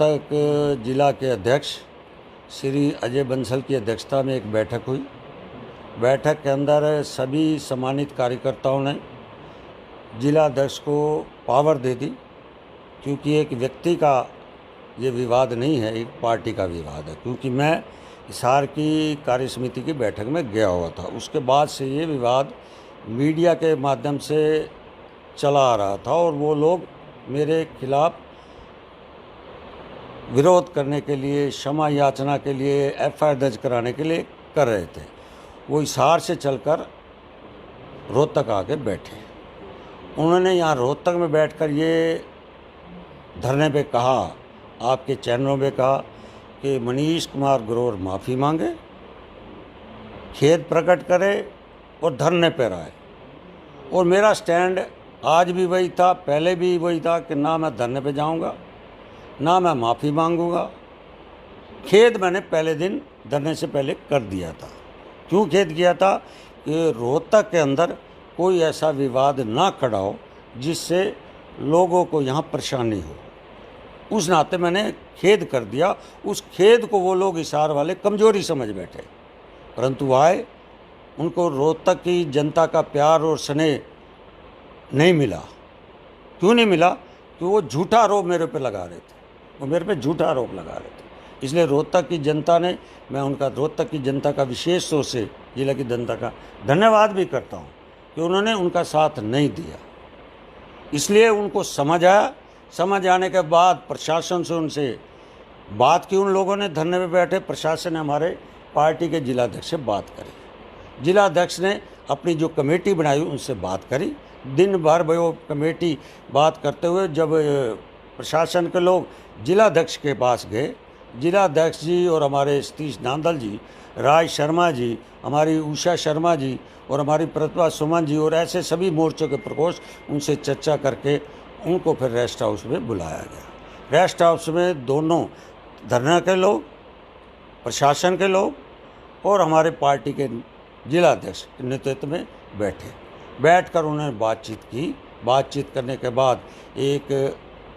रोहतक जिला के अध्यक्ष श्री अजय बंसल की अध्यक्षता में एक बैठक हुई। बैठक के अंदर सभी सम्मानित कार्यकर्ताओं ने जिला अध्यक्ष को पावर दे दी, क्योंकि एक व्यक्ति का ये विवाद नहीं है, एक पार्टी का विवाद है। क्योंकि मैं हिसार की कार्य समिति की बैठक में गया हुआ था, उसके बाद से ये विवाद मीडिया के माध्यम से चला आ रहा था और वो लोग मेरे खिलाफ विरोध करने के लिए, क्षमा याचना के लिए, एफआईआर दर्ज कराने के लिए कर रहे थे। वो हिसार से चलकर रोहतक आके बैठे। उन्होंने यहाँ रोहतक में बैठकर ये धरने पे कहा, आपके चैनलों में कहा कि मनीष कुमार ग्रोवर माफ़ी मांगे, खेद प्रकट करे और धरने पर आए। और मेरा स्टैंड आज भी वही था, पहले भी वही था कि ना मैं धरने पे जाऊंगा, ना मैं माफ़ी मांगूंगा। खेद मैंने पहले दिन धरने से पहले कर दिया था। क्यों खेद किया था? कि रोहतक के अंदर कोई ऐसा विवाद ना खड़ा हो जिससे लोगों को यहाँ परेशानी हो। उस नाते मैंने खेद कर दिया। उस खेद को वो लोग हिसार वाले कमज़ोरी समझ बैठे, परंतु आए, उनको रोहतक की जनता का प्यार और स्नेह नहीं मिला। क्यों नहीं मिला? कि वो झूठा आरोप मेरे पे लगा रहे थे, वो मेरे पे झूठा आरोप लगा रहे थे। इसलिए रोहतक की जनता ने, मैं उनका रोहतक की जनता का विशेष तौर से जिला की जनता का धन्यवाद भी करता हूँ कि उन्होंने उनका साथ नहीं दिया। इसलिए उनको समझ आया। समझ आने के बाद प्रशासन से उनसे बात की। उन लोगों ने धरने में बैठे, प्रशासन ने हमारे पार्टी के जिलाध्यक्ष से बात करी। जिलाध्यक्ष ने अपनी जो कमेटी बनाई उनसे बात करी। दिन भर वो कमेटी बात करते हुए जब प्रशासन के लोग जिलाध्यक्ष के पास गए, जिलाध्यक्ष जी और हमारे सतीश नांदल जी, राज शर्मा जी, हमारी उषा शर्मा जी और हमारी प्रतिभा सुमन जी और ऐसे सभी मोर्चों के प्रकोष्ठ, उनसे चर्चा करके उनको फिर रेस्ट हाउस में बुलाया गया। रेस्ट हाउस में दोनों धरना के लोग, प्रशासन के लोग और हमारे पार्टी के जिलाध्यक्ष के नेतृत्व में बैठकर उन्होंने बातचीत की। बातचीत करने के बाद एक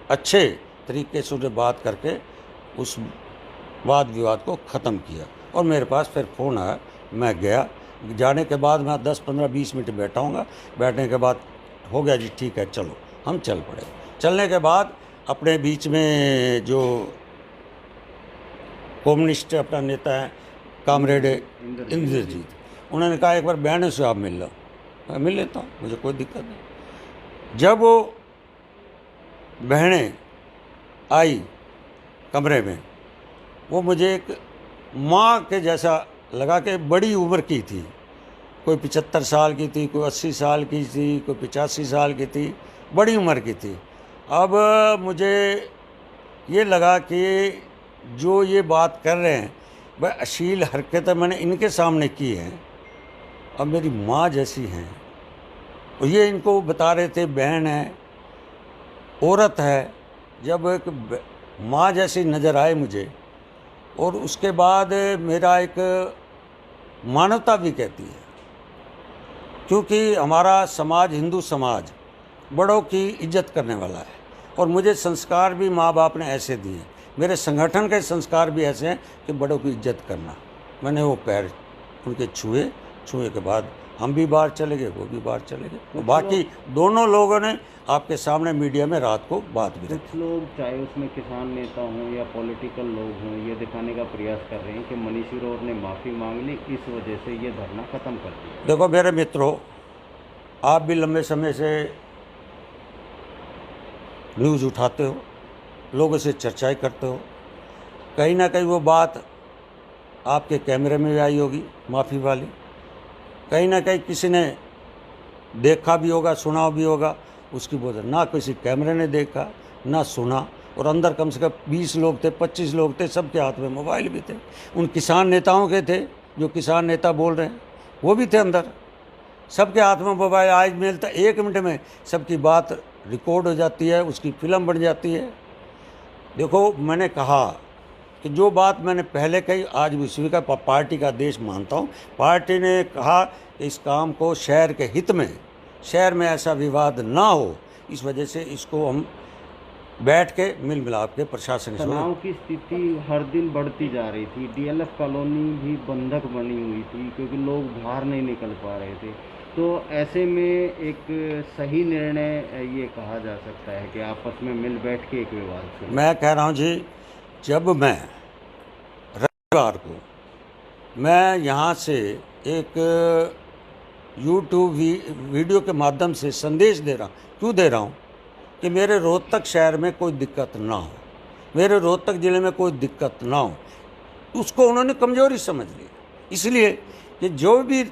अच्छे तरीके से उन्हें बात करके उस वाद विवाद को ख़त्म किया। और मेरे पास फिर फ़ोन आया, मैं गया। जाने के बाद मैं 10-15-20 मिनट बैठाऊँगा। बैठने के बाद हो गया जी, ठीक है चलो, हम चल पड़े। चलने के बाद अपने बीच में जो कम्युनिस्ट अपना नेता है कामरेड इंद्रजीत, उन्होंने कहा एक बार बहनों से आप मिल लो। मैं मिल लेता हूँ, मुझे कोई दिक्कत नहीं। जब वो बहनें आई कमरे में, वो मुझे एक माँ के जैसा लगा कि बड़ी उम्र की थी। कोई 75 साल की थी, कोई 80 साल की थी, कोई 85 साल की थी, बड़ी उम्र की थी। अब मुझे ये लगा कि जो ये बात कर रहे हैं वह अश्लील हरकतें मैंने इनके सामने की हैं, अब मेरी माँ जैसी हैं। और ये इनको बता रहे थे बहन है, औरत है। जब एक माँ जैसी नज़र आए मुझे, और उसके बाद मेरा एक मानवता भी कहती है, क्योंकि हमारा समाज, हिंदू समाज, बड़ों की इज्जत करने वाला है। और मुझे संस्कार भी माँ बाप ने ऐसे दिए, मेरे संगठन के संस्कार भी ऐसे हैं कि बड़ों की इज्जत करना। मैंने वो पैर उनके छुए के बाद हम भी बाहर चले गए, वो भी बाहर चले गए। तो बाकी दोनों लोगों ने आपके सामने मीडिया में रात को बात भी रखी। कुछ लोग, चाहे उसमें किसान नेता हों या पॉलिटिकल लोग हों, ये दिखाने का प्रयास कर रहे हैं कि मनीष ग्रोवर ने माफ़ी मांग ली, इस वजह से ये धरना ख़त्म कर दिया। देखो मेरे मित्रों, आप भी लंबे समय से न्यूज़ उठाते हो, लोगों से चर्चाएँ करते हो। कहीं ना कहीं वो बात आपके कैमरे में भी आई होगी, माफ़ी वाली। कहीं ना कहीं किसी ने देखा भी होगा, सुना भी होगा। उसकी वजह ना किसी कैमरे ने देखा ना सुना। और अंदर कम से कम 20 लोग थे, 25 लोग थे, सबके हाथ में मोबाइल भी थे। उन किसान नेताओं के थे, जो किसान नेता बोल रहे हैं, वो भी थे अंदर। सबके हाथ में मोबाइल। आज मिलता 1 मिनट में सबकी बात रिकॉर्ड हो जाती है, उसकी फिल्म बन जाती है। देखो मैंने कहा कि जो बात मैंने पहले कही, आज भी उसी का पार्टी का आदेश मानता हूँ। पार्टी ने कहा कि इस काम को शहर के हित में, शहर में ऐसा विवाद ना हो, इस वजह से इसको हम बैठ के मिल मिलाप के प्रशासन से तनाव की स्थिति हर दिन बढ़ती जा रही थी। डीएलएफ कॉलोनी भी बंधक बनी हुई थी क्योंकि लोग बाहर नहीं निकल पा रहे थे। तो ऐसे में एक सही निर्णय ये कहा जा सकता है कि आपस में मिल बैठ के एक विवाद सुलझाएं। मैं कह रहा हूँ जी, जब मैं रविवार को मैं यहाँ से एक यूट्यूब वीडियो के माध्यम से संदेश दे रहा हूँ, क्यों दे रहा हूँ कि मेरे रोहतक शहर में कोई दिक्कत ना हो, मेरे रोहतक ज़िले में कोई दिक्कत ना हो, उसको उन्होंने कमज़ोरी समझ ली। इसलिए कि जो भी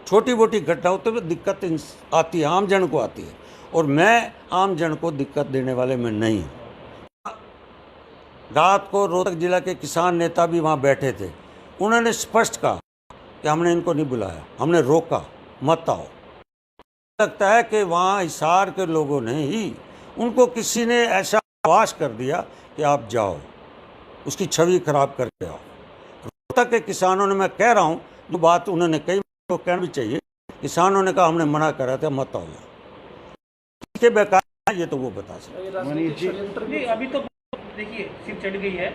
छोटी मोटी घटना होती है दिक्कत आती है, आम जन को आती है, और मैं आम जन को दिक्कत देने वाले में नहीं हूँ। रात को रोहतक जिला के किसान नेता भी वहाँ बैठे थे, उन्होंने स्पष्ट कहा कि हमने इनको नहीं बुलाया, हमने रोका, मत आओ। लगता है कि वहाँ हिसार के लोगों ने ही उनको किसी ने ऐसा आवास कर दिया कि आप जाओ, उसकी छवि खराब करके आओ। रोहतक के किसानों ने, मैं कह रहा हूँ जो बात उन्होंने कही तो कहना भी चाहिए, किसानों ने कहा हमने मना करा था, मत आओ के बेकार, ये तो वो बता सकते। मनीष जी, नहीं, अभी तो देखिए सिर चढ़ गई है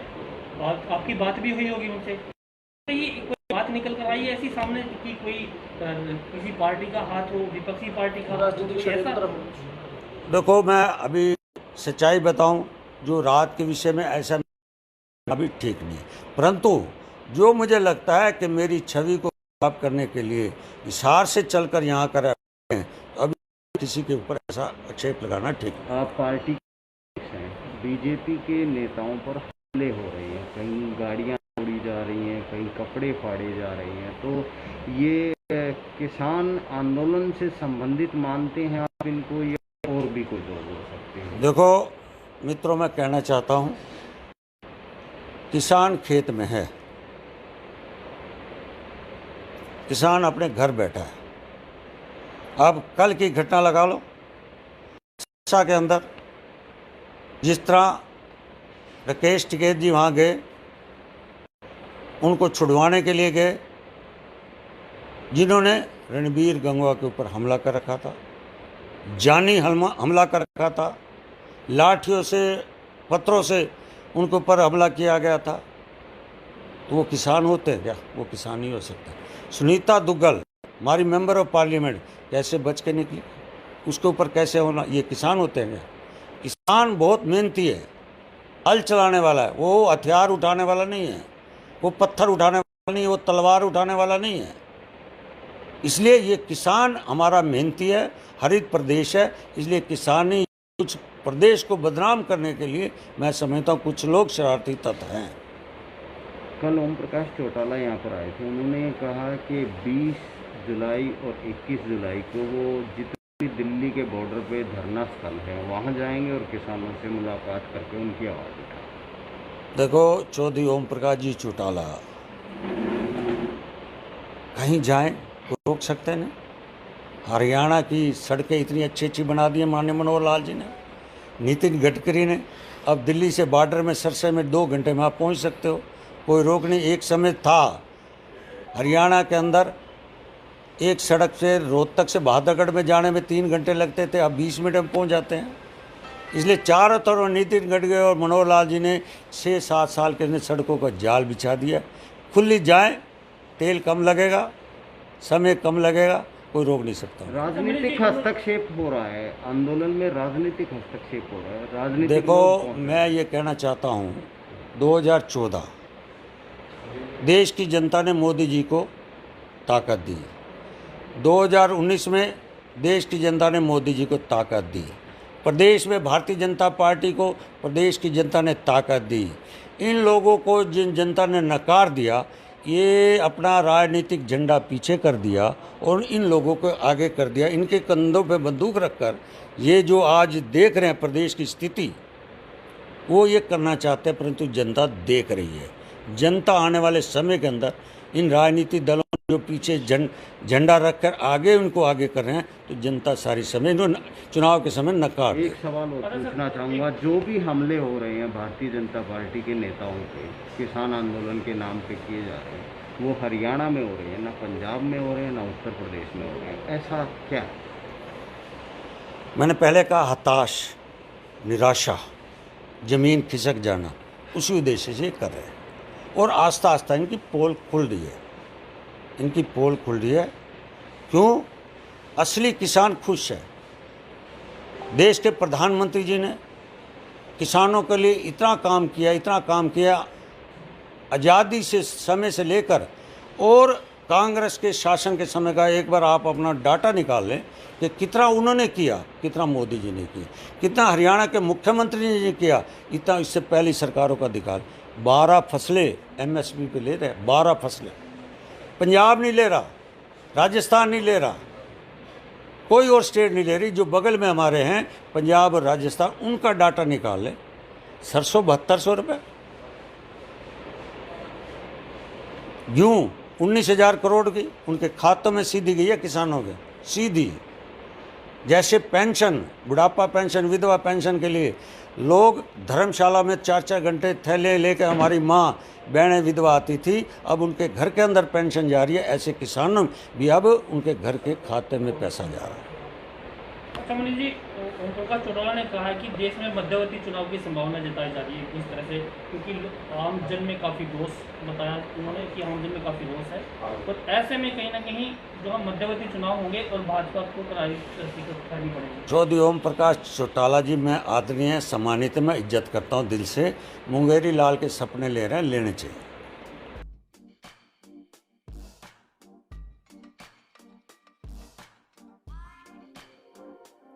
और आपकी बात भी हुई होगी उनसे, तो ये कोई बात निकल कर आई है ऐसी सामने कि कोई किसी पार्टी का हाथ हो, विपक्षी पार्टी का हाथ हो, ऐसा? देखो, मैं अभी सच्चाई बताऊं, जो रात के विषय में ऐसा अभी ठीक नहीं है, परंतु जो मुझे लगता है कि मेरी छवि को खराब करने के लिए हिसार से चलकर यहाँ कर रहे हैं, तो अभी किसी के ऊपर ऐसा आक्षेप लगाना ठीक नहीं। आप पार्टी हैं, बीजेपी के नेताओं पर हमले हो रहे हैं, कहीं गाड़ियां उड़ी जा रही हैं, कहीं कपड़े फाड़े जा रहे हैं, तो ये किसान आंदोलन से संबंधित मानते हैं आप इनको, या और भी कोई लोग हो सकते हैं? देखो मित्रों, मैं कहना चाहता हूँ, किसान खेत में है, किसान अपने घर बैठा है। अब कल की घटना लगा लो, सिरसा के अंदर जिस तरह राकेश टिकैत जी वहाँ गए, उनको छुड़वाने के लिए गए, जिन्होंने रणबीर गंगवा के ऊपर हमला कर रखा था, जानी हमला कर रखा था, लाठियों से, पत्थरों से उनके ऊपर हमला किया गया था, तो वो किसान होते हैं क्या? वो किसान नहीं हो सकता। सुनीता दुग्गल हमारी मेंबर ऑफ पार्लियामेंट कैसे बच के निकली, उसके ऊपर कैसे होना, ये किसान होते हैं क्या? किसान बहुत मेहनती है, हल चलाने वाला है, वो हथियार उठाने वाला नहीं है, वो पत्थर उठाने वाला नहीं है, वो तलवार उठाने वाला नहीं है। इसलिए ये किसान हमारा मेहनती है, हरित प्रदेश है, इसलिए किसानी कुछ प्रदेश को बदनाम करने के लिए मैं समझता हूँ कुछ लोग शरारती तत्व हैं। कल ओम प्रकाश चौटाला यहाँ पर आए थे, उन्होंने कहा कि 20 जुलाई और 21 जुलाई को वो जितनी दिल्ली के बॉर्डर पे धरना स्थल है वहाँ जाएंगे और किसानों से मुलाकात करके उनकी आवाज़ उठाएंगे। देखो, चौधरी ओम प्रकाश जी चौटाला कहीं जाएं, वो रोक सकते हैं? हरियाणा की सड़कें इतनी अच्छी अच्छी बना दी हैं माननीय मनोहर लाल जी ने, नितिन गडकरी ने। अब दिल्ली से बॉर्डर में सरसे में 2 घंटे में आप पहुंच सकते हो, कोई रोक नहीं। एक समय था हरियाणा के अंदर एक सड़क से रोहतक से बहादुरगढ़ में जाने में 3 घंटे लगते थे, अब 20 मिनट में पहुंच जाते हैं। इसलिए चारों तरफ नितिन गडकरी और मनोहर लाल जी ने 6-7 साल के अंदर सड़कों का जाल बिछा दिया। खुली जाए, तेल कम लगेगा, समय कम लगेगा, कोई रोक नहीं सकता। राजनीतिक हस्तक्षेप हो रहा है आंदोलन में, राजनीतिक हस्तक्षेप हो रहा है, राजनीतिक। देखो, मैं ये कहना चाहता हूँ, 2014 देश की जनता ने मोदी जी को ताकत दी, 2019 में देश की जनता ने मोदी जी को ताकत दी, प्रदेश में भारतीय जनता पार्टी को प्रदेश की जनता ने ताकत दी। इन लोगों को जिन जनता ने नकार दिया, ये अपना राजनीतिक झंडा पीछे कर दिया और इन लोगों को आगे कर दिया। इनके कंधों पे बंदूक रखकर ये जो आज देख रहे हैं प्रदेश की स्थिति, वो ये करना चाहते हैं, परंतु जनता देख रही है। जनता आने वाले समय के अंदर इन राजनीतिक दलों जो पीछे झंडा रखकर आगे उनको आगे कर रहे हैं, तो जनता सारी समय चुनाव के समय नकार। एक सवाल और पूछना चाहूँगा, जो भी हमले हो रहे हैं भारतीय जनता पार्टी के नेताओं पे किसान आंदोलन के नाम पे किए जा रहे हैं, वो हरियाणा में हो रहे हैं, ना पंजाब में हो रहे हैं, ना उत्तर प्रदेश में हो रहे हैं, ऐसा क्या? मैंने पहले कहा हताश, निराशा, ज़मीन खिसक जाना, उसी उद्देश्य से कर रहे हैं। और आस्ता आस्ता इनकी पोल खुल रही है, इनकी पोल खुल रही है। क्यों? असली किसान खुश है। देश के प्रधानमंत्री जी ने किसानों के लिए इतना काम किया, इतना काम किया, आज़ादी से समय से लेकर और कांग्रेस के शासन के समय का एक बार आप अपना डाटा निकाल लें कि कितना उन्होंने किया, कितना मोदी जी ने किया, कितना हरियाणा के मुख्यमंत्री ने किया, इतना इससे पहली सरकारों का दिखाल। 12 फसलें MSP पे ले रहे, 12 फसलें। पंजाब नहीं ले रहा, राजस्थान नहीं ले रहा, कोई और स्टेट नहीं ले रही। जो बगल में हमारे हैं पंजाब और राजस्थान, उनका डाटा निकाल लें। सरसों 7200 रुपये, गेहूँ 19,000 करोड़ की उनके खातों में सीधी गई है किसानों के, सीधी। जैसे पेंशन, बुढ़ापा पेंशन, विधवा पेंशन के लिए लोग धर्मशाला में 4-4 घंटे थैले लेकर हमारी माँ बहनें विधवा आती थी, अब उनके घर के अंदर पेंशन जा रही है। ऐसे किसानों भी अब उनके घर के खाते में पैसा जा रहा है। अच्छा मनीष जी, ओम प्रकाश चौटाला ने कहा है कि देश में मध्यवर्ती चुनाव की संभावना जताई जा रही है इस तरह से, क्योंकि आम जन में काफ़ी रोष बताया उन्होंने कि आम जन में काफ़ी रोष है। तो ऐसे में कहीं ना कहीं जो हम मध्यवर्ती चुनाव होंगे और भाजपा को करारी पड़ेगी। चौधरी ओम प्रकाश चौटाला जी, मैं आदरणीय सम्मानित, मैं इज्जत करता हूँ दिल से। मुंगेरी लाल के सपने ले रहे हैं, लेने चाहिए।